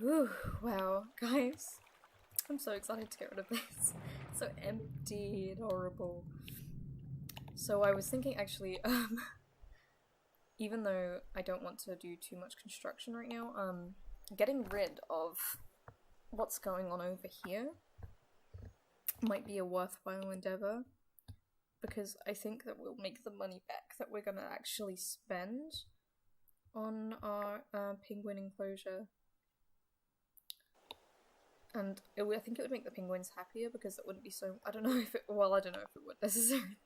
Ooh, wow, guys. I'm so excited to get rid of this. It's so empty and horrible. So I was thinking actually, even though I don't want to do too much construction right now, getting rid of what's going on over here might be a worthwhile endeavor, because I think that we'll make the money back that we're gonna actually spend on our penguin enclosure. And I think it would make the penguins happier because it wouldn't be so. I don't know if it. Well, I don't know if it would necessarily.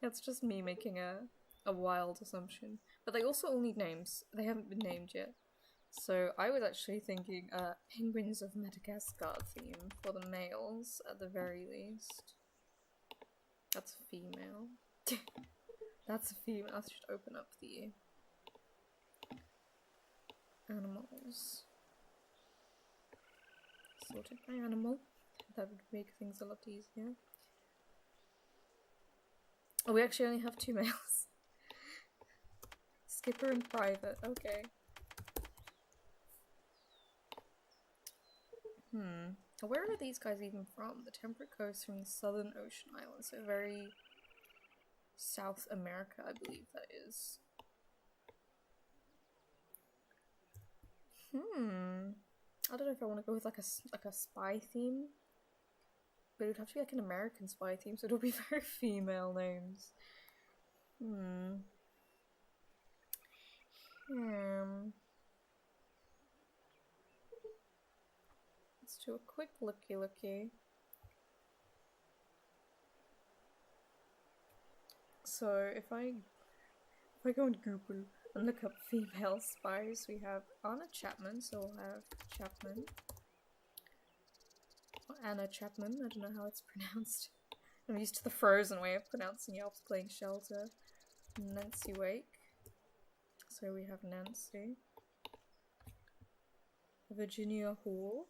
That's just me making a wild assumption. But they also all need names. They haven't been named yet. So I was actually thinking Penguins of Madagascar theme for the males at the very least. That's a female. That's a female. I should open up the animals. Sorted by animal. That would make things a lot easier. Oh, we actually only have 2 males. Skipper and Private, okay. Where are these guys even from? The temperate coast from the southern ocean islands, so very South America, I believe that is. I don't know if I want to go with like a spy theme, but it would have to be like an American spy theme, so it'll be very female names. Let's do a quick looky. So if I go on Google and look up female spies, we have Anna Chapman, so we'll have Chapman. Or Anna Chapman, I don't know how it's pronounced. I'm used to the frozen way of pronouncing it after playing Shelter. Nancy Wake. So we have Nancy. Virginia Hall.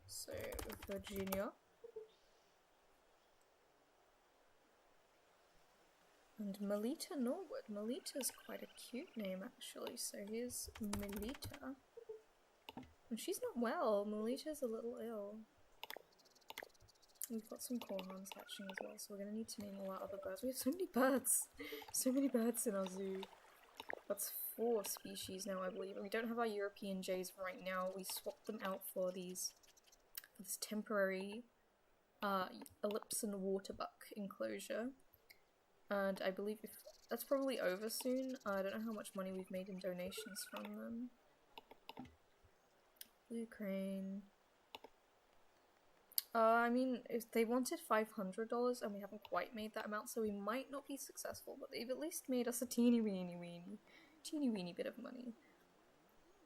So Virginia. And Melita Norwood. Melita's quite a cute name actually, so here's Melita. And she's not well. Melita's a little ill. We've got some corehorns hatching as well, so we're gonna need to name all our other birds. We have so many birds! So many birds in our zoo. That's 4 species now, I believe. And we don't have our European jays right now. We swapped them out for this temporary Ellipson waterbuck enclosure. And I believe if that's probably over soon. I don't know how much money we've made in donations from them. Blue crane. I mean, if they wanted $500 and we haven't quite made that amount, so we might not be successful, but they've at least made us a teeny weeny bit of money.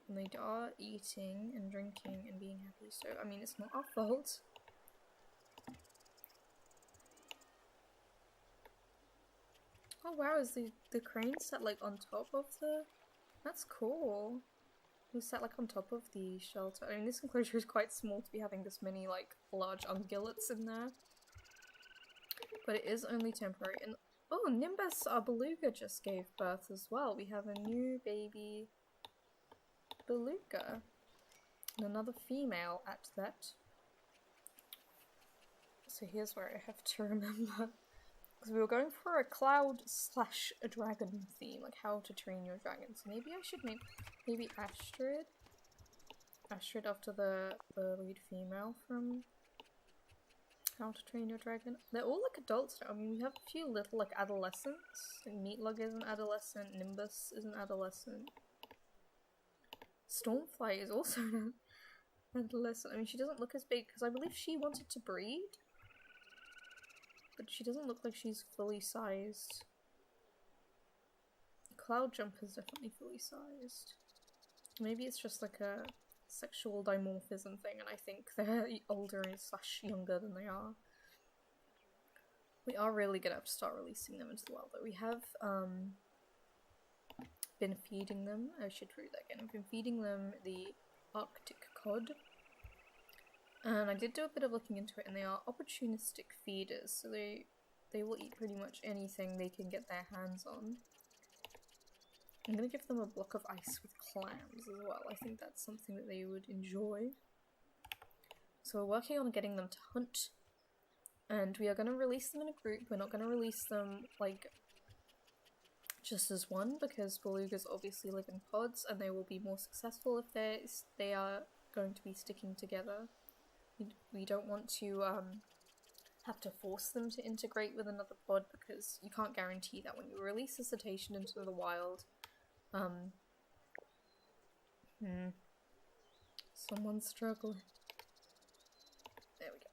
And they are eating and drinking and being happy, so I mean, it's not our fault. Oh wow, is the crane set like on top of the... That's cool. It was set like on top of the shelter. I mean, this enclosure is quite small to be having this many like large ungulates in there. But it is only temporary. And oh, Nimbus, our beluga, just gave birth as well. We have a new baby beluga. And another female at that. So here's where I have to remember. Because we were going for a cloud/dragon theme, like how to train your dragon. So maybe I should make maybe Astrid. Astrid after the lead female from How to Train Your Dragon. They're all like adults now. I mean, we have a few little like adolescents. Like, Meatlug is an adolescent. Nimbus is an adolescent. Stormfly is also an adolescent. I mean, she doesn't look as big because I believe she wanted to breed. But she doesn't look like she's fully sized. Cloud Jumper's definitely fully sized. Maybe it's just like a sexual dimorphism thing and I think they're older/younger than they are. We are really gonna have to start releasing them into the wild though. We have been feeding them, I should read that again. I've been feeding them the Arctic cod. And I did do a bit of looking into it, and they are opportunistic feeders, so they will eat pretty much anything they can get their hands on. I'm gonna give them a block of ice with clams as well. I think that's something that they would enjoy. So we're working on getting them to hunt. And we are going to release them in a group. We're not going to release them, like, just as one, because belugas obviously live in pods, and they will be more successful if they are going to be sticking together. We don't want to have to force them to integrate with another pod, because you can't guarantee that when you release a cetacean into the wild. Someone's struggling. There we go.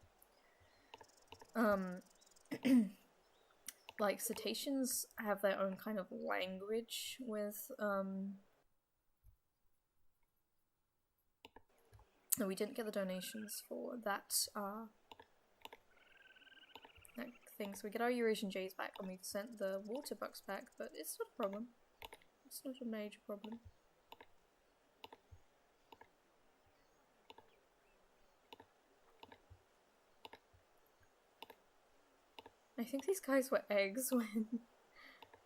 Like, cetaceans have their own kind of language with, and we didn't get the donations for that, that thing, so we get our Eurasian jays back, and we've sent the water bucks back, but it's not a problem. It's not a major problem. I think these guys were eggs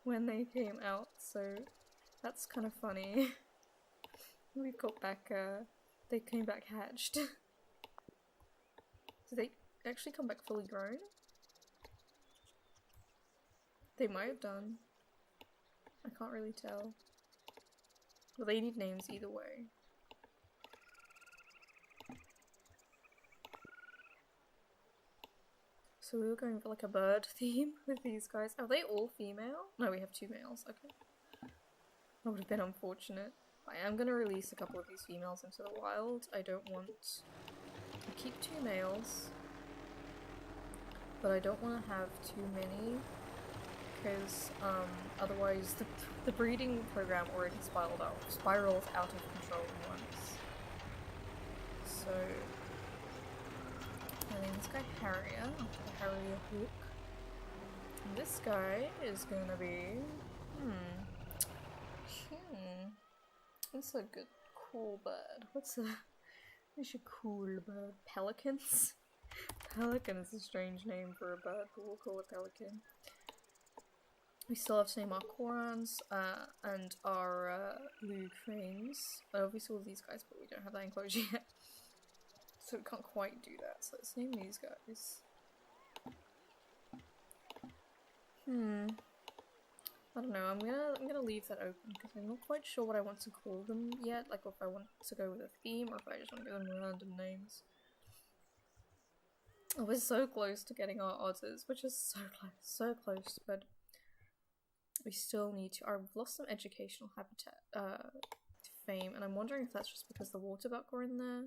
when they came out, so that's kind of funny. We've got back, they came back hatched. Did they actually come back fully grown? They might have done. I can't really tell. But they need names either way. So we were going for like a bird theme with these guys. Are they all female? No, we have 2 males. Okay. That would have been unfortunate. I am going to release a couple of these females into the wild. I don't want to keep 2 males. But I don't want to have too many. Because otherwise the breeding program already spiraled out of control once. So I think this guy Harrier, I'll put a Harrier hook. And this guy is gonna be what's a good cool bird? What's a cool bird? Pelicans? Pelican is a strange name for a bird, but we'll call it pelican. We still have to name our Korans and our blue cranes. Obviously all these guys, but we don't have that enclosure yet. So we can't quite do that. So let's name these guys. I don't know, I'm gonna leave that open because I'm not quite sure what I want to call them yet. Like if I want to go with a theme or if I just want to give them random names. Oh, we're so close to getting our otters, which is so close, but we still need to. I've lost some educational habitat fame, and I'm wondering if that's just because the water buck were in there.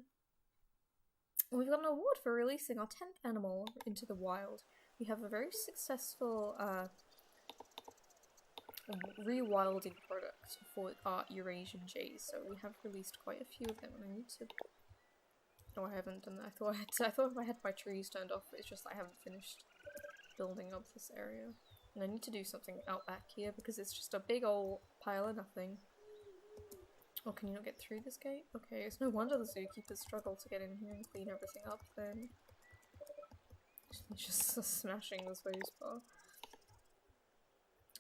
We've got an award for releasing our 10th animal into the wild. We have a very successful rewilding product for our Eurasian jays, so we have released quite a few of them, and I need to. No, I haven't done that. I thought if I had my trees turned off, but it's just I haven't finished building up this area. And I need to do something out back here because it's just a big old pile of nothing. Oh, can you not get through this gate? Okay, it's no wonder the zookeepers struggle to get in here and clean everything up then. Just smashing the space bar.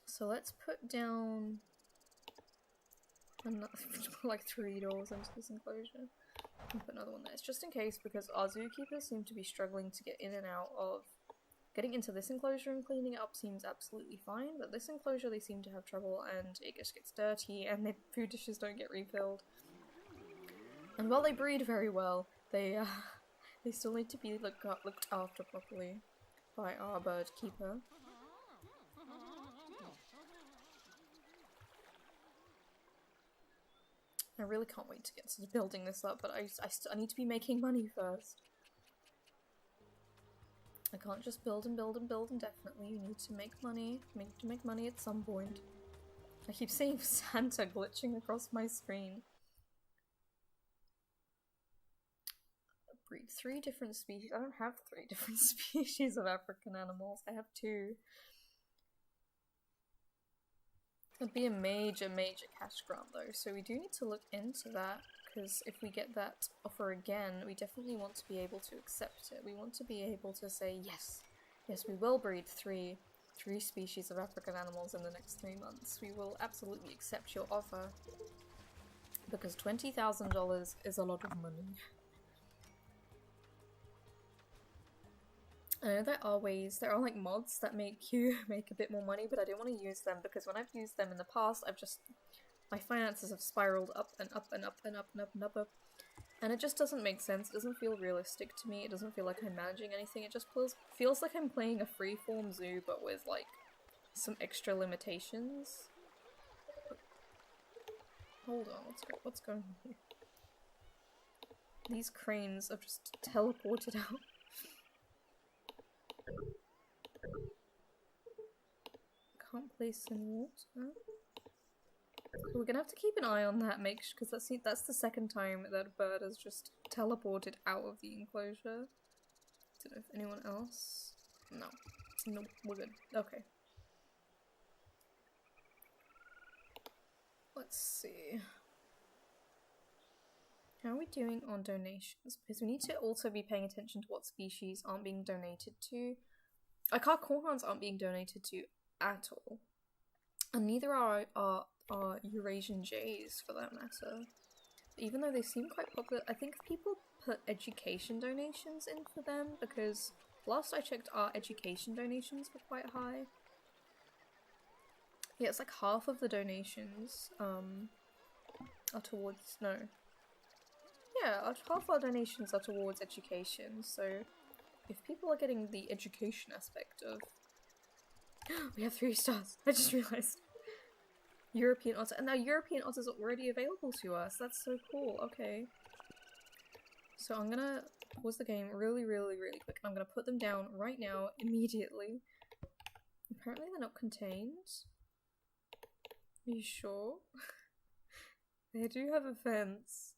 So let's put down another, like 3 doors into this enclosure. And put another one there. It's just in case because our zookeepers seem to be struggling to get in and out of. Getting into this enclosure and cleaning it up seems absolutely fine, but this enclosure they seem to have trouble and it just gets dirty and their food dishes don't get refilled. And while they breed very well, they still need to be looked after properly by our bird keeper. I really can't wait to get to building this up, but I need to be making money first. I can't just build and build and build indefinitely. You need to make money. To make money at some point. I keep seeing Santa glitching across my screen. Breed 3 different species. I don't have 3 different species of African animals. I have 2. It'd be a major cash grant though, so we do need to look into that. Because if we get that offer again, we definitely want to be able to accept it. We want to be able to say, yes, we will breed 3 3 species of African animals in the next 3 months, we will absolutely accept your offer. Because $20,000 is a lot of money. I know there are like mods that make you make a bit more money, but I don't want to use them because when I've used them in the past, my finances have spiraled up and up and up and up and up and up and up. And it just doesn't make sense. It doesn't feel realistic to me. It doesn't feel like I'm managing anything. It just feels like I'm playing a freeform zoo, but with like some extra limitations. Hold on, what's going on here? These cranes have just teleported out. Can't place any water. We're gonna have to keep an eye on that, because that's the second time that a bird has just teleported out of the enclosure. Don't know if anyone else. No, we're good. Okay. Let's see. How are we doing on donations? Because we need to also be paying attention to what species aren't being donated to. Like our cormorants aren't being donated to at all. And neither are Eurasian jays, for that matter. Even though they seem quite popular, I think people put education donations in for them, because last I checked our education donations were quite high. Yeah, it's like half of the donations are towards, no. Yeah, half our donations are towards education, so if people are getting the education aspect of... We have 3 stars, I just realised. European otter, and now European otters are already available to us, that's so cool, okay. So I'm gonna pause the game really, really, really quick, and I'm gonna put them down right now, immediately. Apparently they're not contained. Are you sure? They do have a fence.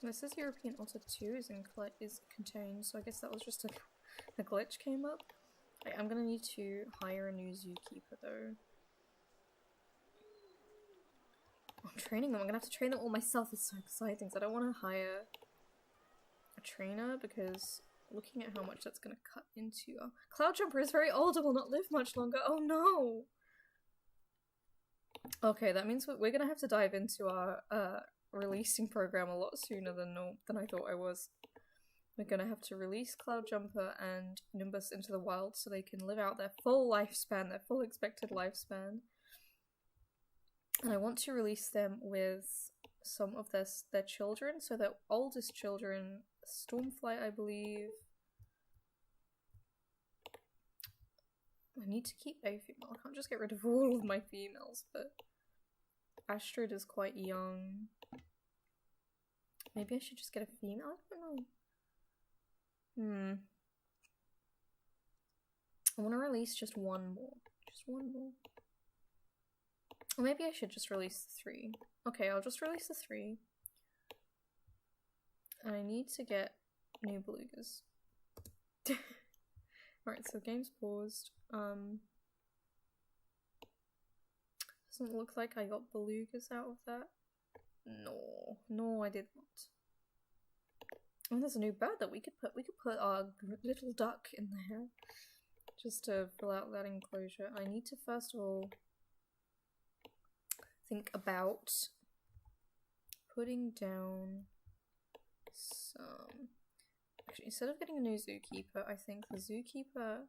This is European Otter 2 is contained, so I guess that was just a glitch came up. I'm gonna need to hire a new zookeeper though. I'm training them. I'm gonna have to train them all myself. It's so exciting. So I don't want to hire a trainer because looking at how much that's gonna cut into. Cloud Jumper is very old and will not live much longer. Oh no! Okay, that means we're gonna have to dive into our releasing program a lot sooner than I thought I was. We're gonna have to release Cloud Jumper and Nimbus into the wild so they can live out their full lifespan, their full expected lifespan. And I want to release them with some of their children, so their oldest children, Stormflight, I believe. I need to keep a female. I can't just get rid of all of my females, but Astrid is quite young. Maybe I should just get a female? I don't know. I want to release just one more. Just one more. Or maybe I should just release the 3. Okay, I'll just release the 3. I need to get new belugas. Alright, so the game's paused. Doesn't look like I got belugas out of that. No, I did not. Oh, there's a new bird that we could put our little duck in there. Just to fill out that enclosure. I need to first of all think about putting down some... Actually, instead of getting a new zookeeper, I think the zookeeper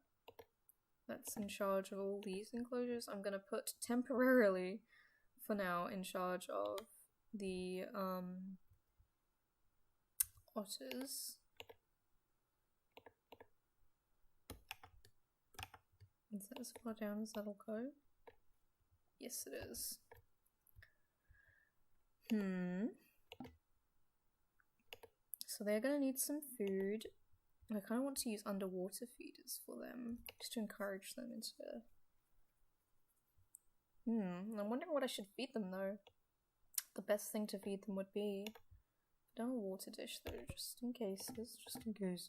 that's in charge of all these enclosures, I'm gonna put temporarily, for now, in charge of the otters. Is that as far down as that'll go? Yes, it is. So they're gonna need some food. I kind of want to use underwater feeders for them, just to encourage them into... I'm wondering what I should feed them though. the best thing to feed them would be. I don't know, a water dish though, just in cases, just in cases.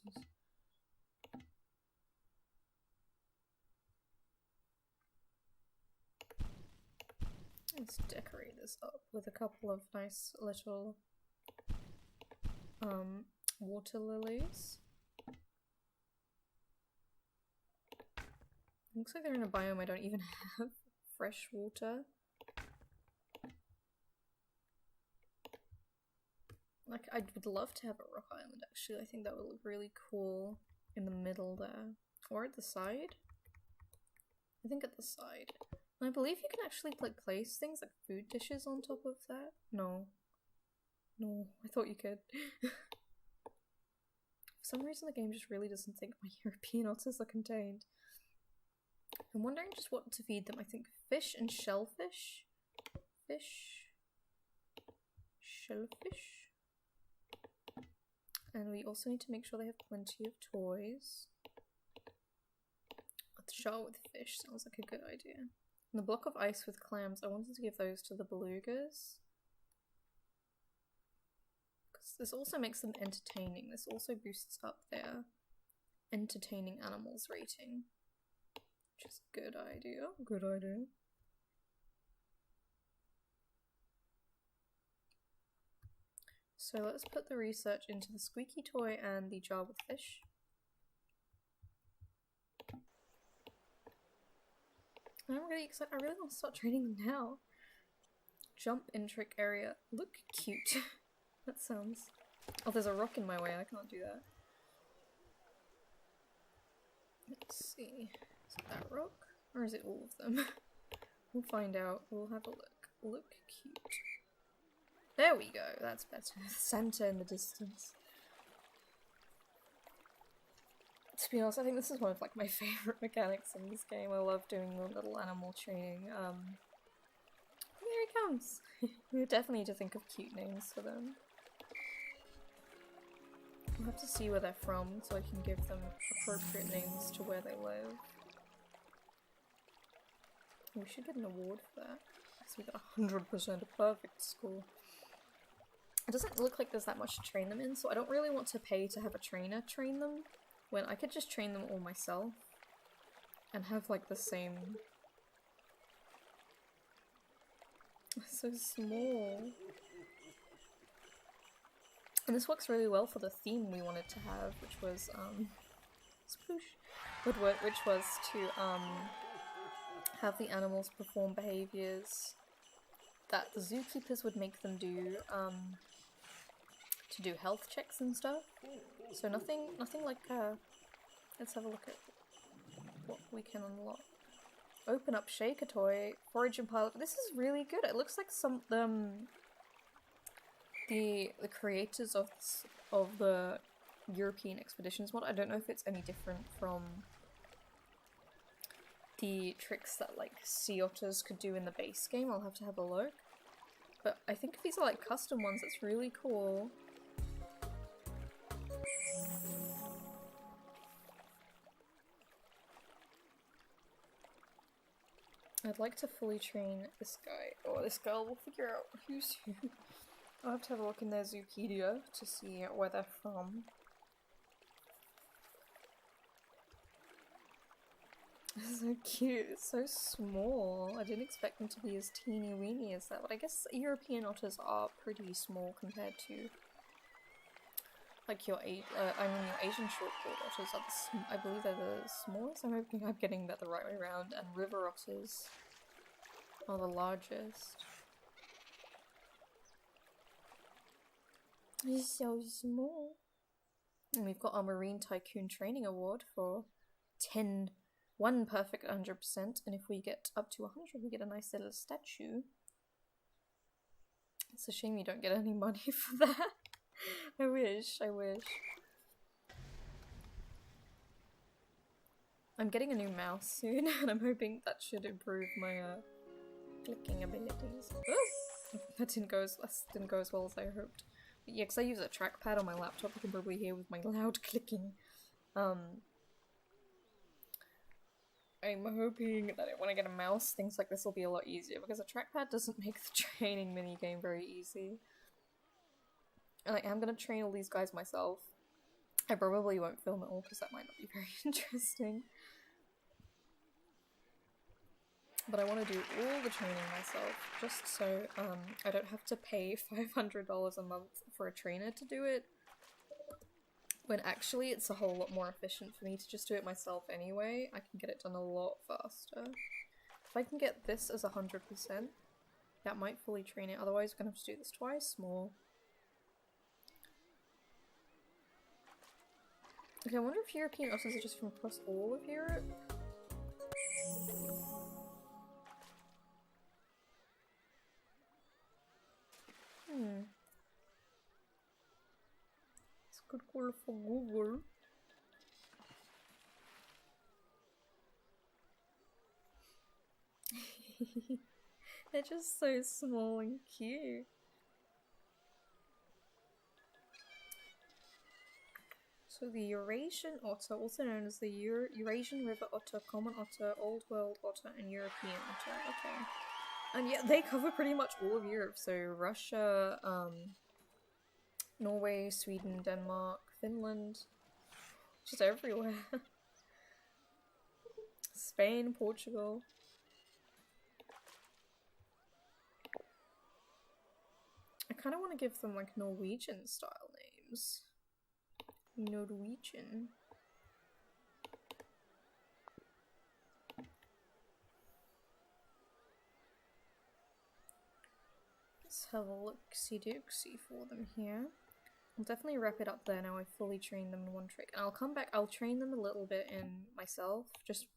Let's decorate this up with a couple of nice little water lilies. Looks like they're in a biome I don't even have fresh water. Like, I would love to have a rock island actually. I think that would look really cool in the middle there. Or at the side? I think at the side. And I believe you can actually like place things like food dishes on top of that. No. No, I thought you could. For some reason the game just really doesn't think my European otters are contained. I'm wondering just what to feed them. I think fish and shellfish. Fish. Shellfish. And we also need to make sure they have plenty of toys. A jar with fish sounds like a good idea. And the block of ice with clams, I wanted to give those to the belugas. Because this also makes them entertaining. This also boosts up their entertaining animals rating. Which is a good idea. Good idea. So let's put the research into the squeaky toy and the jar with fish. I'm really excited. I really want to start training them now. Jump in trick area. Look cute. That sounds... Oh, there's a rock in my way. I can't do that. Let's see. Is it that rock? Or is it all of them? We'll find out. We'll have a look. Look cute. There we go. That's better. Santa in the distance. To be honest, I think this is one of like my favorite mechanics in this game. I love doing the little animal training. Here he comes. We definitely need to think of cute names for them. We'll have to see where they're from so I can give them appropriate names to where they live. We should get an award for that. So we got 100% a perfect score. It doesn't look like there's that much to train them in, so I don't really want to pay to have a trainer train them, when I could just train them all myself and have like the same... So small. And this works really well for the theme we wanted to have, which was sploosh, which was to have the animals perform behaviors that the zookeepers would make them do to do health checks and stuff. So nothing like let's have a look at what we can unlock. Open up shaker toy, forage and pilot. This is really good. It looks like some the creators of the European Expeditions mod. I don't know if it's any different from the tricks that like sea otters could do in the base game. I'll have to have a look. But I think if these are like custom ones, it's really cool. I'd like to fully train this guy, or this girl. We'll figure out who's who. I'll have to have a look in their Zoopedia to see where they're from. So cute, it's so small. I didn't expect them to be as teeny weeny as that, but I guess European otters are pretty small compared to like your Asian short-billed otters are I believe they're the smallest. I'm hoping I'm getting that the right way around, and river otters are the largest. They're so small. And we've got our Marine Tycoon Training Award for 1 perfect 100%, and if we get up to 100 we get a nice little statue. It's a shame you don't get any money for that. I wish. I'm getting a new mouse soon, and I'm hoping that should improve my clicking abilities. Oh! That didn't go as well as I hoped. But yeah, because I use a trackpad on my laptop, you can probably hear with my loud clicking. I'm hoping that when I get a mouse, things like this will be a lot easier, because a trackpad doesn't make the training minigame very easy. And I am gonna train all these guys myself. I probably won't film it all because that might not be very interesting. But I want to do all the training myself, just so I don't have to pay $500 a month for a trainer to do it. When actually it's a whole lot more efficient for me to just do it myself anyway. I can get it done a lot faster. If I can get this as 100%, that might fully train it. Otherwise we're gonna have to do this twice more. Okay, I wonder if European otters are just from across all of Europe? It's a good call for Google. They're just so small and cute. So the Eurasian otter, also known as the Eurasian river otter, common otter, old world otter, and European otter. Okay. And yeah, they cover pretty much all of Europe. So Russia, Norway, Sweden, Denmark, Finland. Just everywhere. Spain, Portugal. I kind of want to give them like Norwegian style names. Norwegian. Let's have a look-see-dooksy for them here. I'll definitely wrap it up there now I've fully trained them in one trick. And I'll come back, I'll train them a little bit in myself, just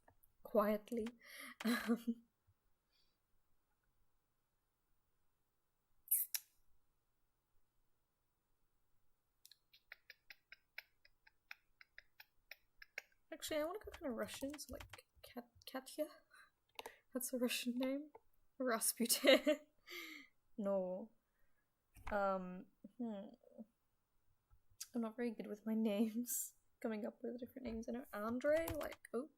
quietly. Actually, I want to go kind of Russian, so like Katya? That's a Russian name. Rasputin. No. I'm not very good with my names. Coming up with different names. I know Andre, like, oh.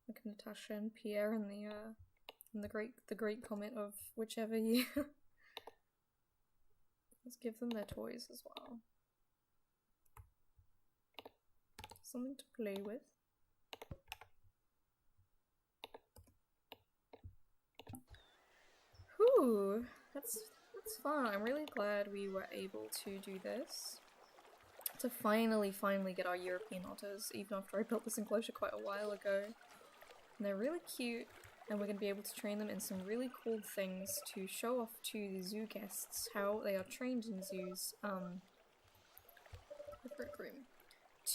Like Natasha and Pierre in the great comet of whichever year. Let's give them their toys as well. Something to play with. Whew, that's fun. I'm really glad we were able to do this. To finally get our European otters, even after I built this enclosure quite a while ago. And they're really cute, and we're going to be able to train them in some really cool things to show off to the zoo guests how they are trained in zoos,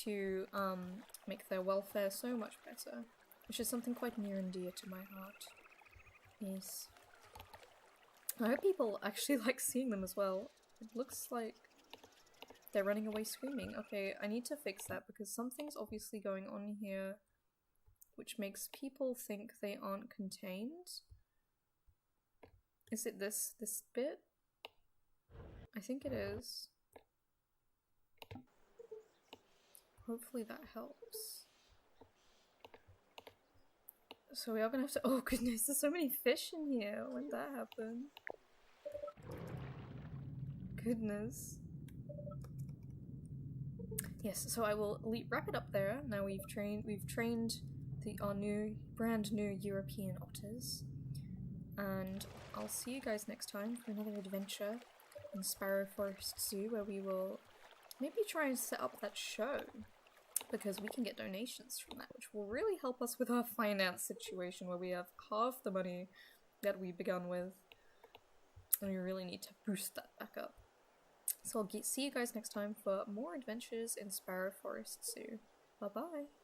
to make their welfare so much better, which is something quite near and dear to my heart. Yes. I hope people actually like seeing them as well. It looks like they're running away screaming. Okay, I need to fix that because something's obviously going on here which makes people think they aren't contained. Is it this bit? I think it is. Hopefully that helps. So we are gonna have to— oh goodness, there's so many fish in here. When did that happen? Goodness. Yes, so I will wrap it up there. Now we've trained our brand new European otters. And I'll see you guys next time for another adventure in Sparrow Forest Zoo, where we will maybe try and set up that show, because we can get donations from that, which will really help us with our finance situation, where we have half the money that we begun with, and we really need to boost that back up. So I'll see you guys next time for more adventures in Sparrow Forest Zoo. Bye bye!